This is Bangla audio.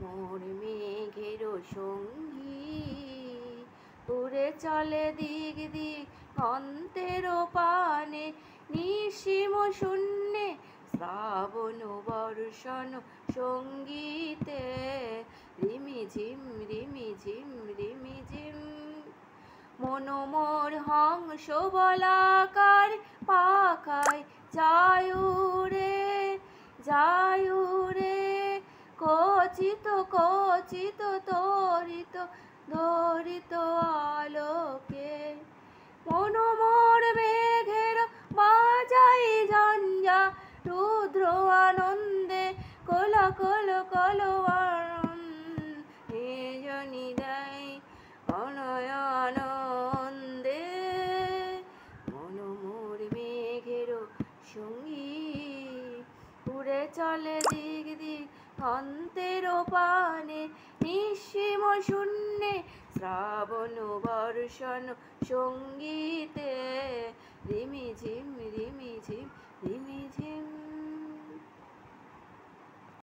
মোর মেঘের সঙ্গী উড়ে চলে দিক দিক অন্তের পানে নিঃসীম শূন্যে শ্রাবণ বর্ষণ সঙ্গীতে রিমিঝিম রিমিঝিম রিমিঝিম মনোমোর হংস বলাকার পাখায় যায় উড়ে কচিত কচিত তরিত ধরিত আলোকে মনোমোর মেঘের বাজাই ঝঞ্ঝা রুদ্র আনন্দে কলা কল কলওয়ান জনি দেয় অনয় আনন্দে মনোমোর মেঘের সঙ্গী উড়ে চলে দিক দিক অন্তের পানে নিঃসীম শূন্যে শ্রাবণ বর্ষণ সঙ্গীতে রিমিঝিম রিমিঝিম